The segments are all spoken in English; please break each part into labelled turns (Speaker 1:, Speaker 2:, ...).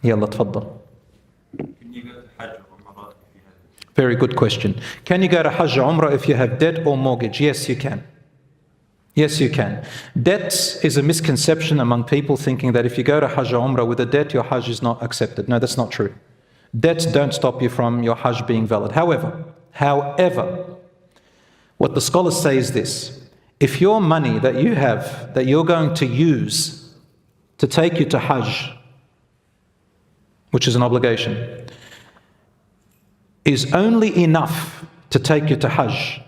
Speaker 1: يلا تفضل.
Speaker 2: Can you go to Hajj or Umrah if you have?
Speaker 1: Very good question. Can you go to Hajj or Umrah if you have debt or mortgage? Yes, you can. Yes, you can. Debt is a misconception among people, thinking that if you go to Hajj or Umrah with a debt, your Hajj is not accepted. No, that's not true. Debts don't stop you from your Hajj being valid. However, what the scholars say is this. If your money that you have, that you're going to use to take you to Hajj, which is an obligation, is only enough to take you to Hajj,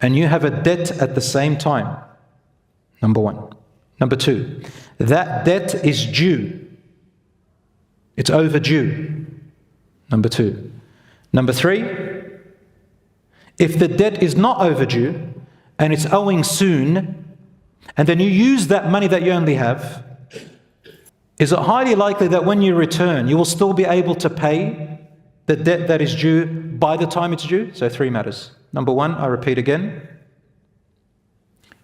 Speaker 1: and you have a debt at the same time, number one. Number two, that debt is due. It's overdue. Number two. Number three, if the debt is not overdue and it's owing soon, and then you use that money that you only have, is it highly likely that when you return, you will still be able to pay the debt that is due by the time it's due? So three matters. Number one, I repeat again,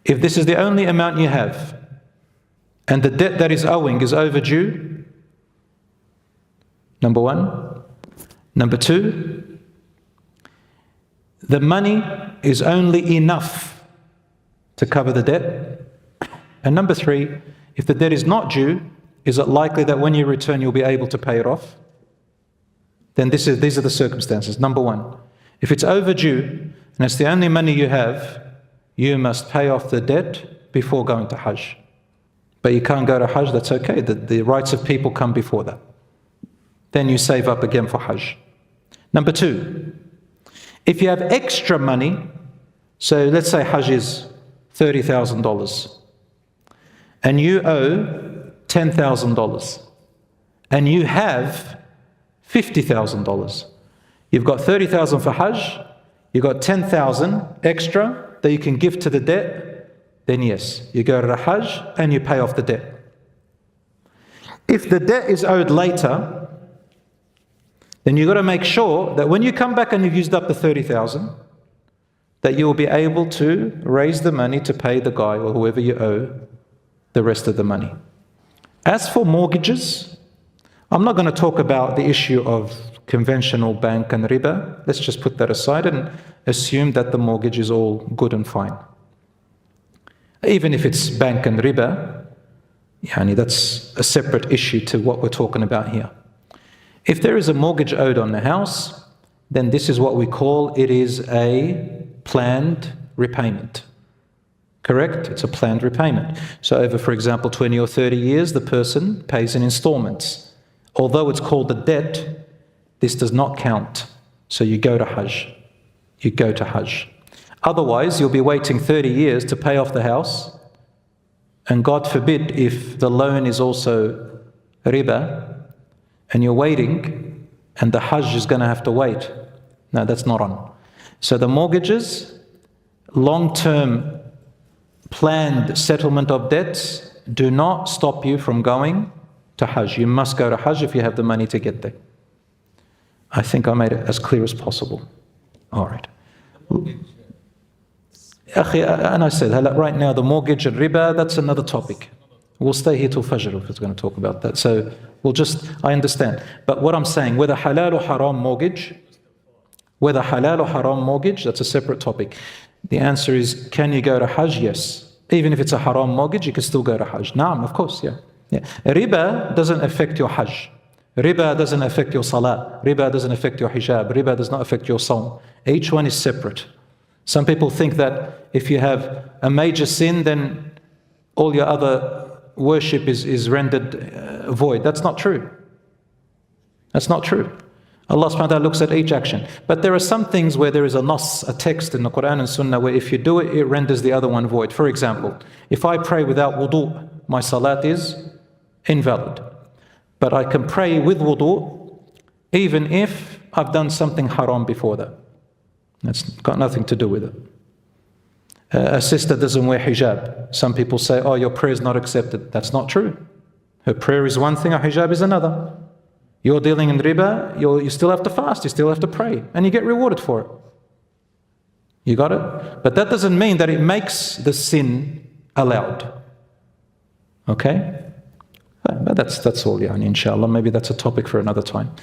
Speaker 1: if this is the only amount you have and the debt that is owing is overdue, number one. Number two, the money is only enough to cover the debt. And number three, if the debt is not due, is it likely that when you return you'll be able to pay it off? Then these are the circumstances. Number one, if it's overdue and it's the only money you have, you must pay off the debt before going to Hajj. But you can't go to Hajj, that's okay. The rights of people come before that. Then you save up again for Hajj. Number two, if you have extra money, so let's say Hajj is $30,000 and you owe $10,000 and you have $50,000. You've got $30,000 for Hajj, you've got $10,000 extra that you can give to the debt, then yes, you go to the Hajj and you pay off the debt. If the debt is owed later, then you've got to make sure that when you come back and you've used up the $30,000, that you will be able to raise the money to pay the guy or whoever you owe the rest of the money. As for mortgages, I'm not going to talk about the issue of conventional bank and riba. Let's just put that aside and assume that the mortgage is all good and fine. Even if it's bank and riba, that's a separate issue to what we're talking about here. If there is a mortgage owed on the house, then this is what we call, it is a planned repayment. Correct? It's a planned repayment. So over, for example, 20 or 30 years, the person pays in installments. Although it's called a debt, this does not count. So you go to Hajj. You go to Hajj. Otherwise, you'll be waiting 30 years to pay off the house. And God forbid if the loan is also riba, and you're waiting, and the Hajj is going to have to wait. No, that's not on. So the mortgages, long-term planned settlement of debts, do not stop you from going to Hajj. You must go to Hajj if you have the money to get there. I think I made it as clear as possible. All right. And I said, right now the mortgage and riba, that's another topic. We'll stay here till Fajr if it's going to talk about that. So I understand. But what I'm saying, whether halal or haram mortgage, that's a separate topic. The answer is, can you go to Hajj? Yes. Even if it's a haram mortgage, you can still go to Hajj. Naam, of course, yeah. Riba doesn't affect your Hajj. Riba doesn't affect your salah. Riba doesn't affect your hijab. Riba does not affect your sawm. Each one is separate. Some people think that if you have a major sin, then all your other worship is rendered void. That's not true. That's not true. Allah subhanahu wa ta'ala looks at each action. But there are some things where there is a nas, a text in the Quran and Sunnah, where if you do it, it renders the other one void. For example, if I pray without wudu, my salat is invalid. But I can pray with wudu even if I've done something haram before that. That's got nothing to do with it. A sister doesn't wear hijab. Some people say, oh, your prayer is not accepted. That's not true. Her prayer is one thing, her hijab is another. You're dealing in riba, you still have to fast, you still have to pray, and you get rewarded for it. You got it? But that doesn't mean that it makes the sin allowed. Okay? But that's all, يعني, inshallah. Maybe that's a topic for another time.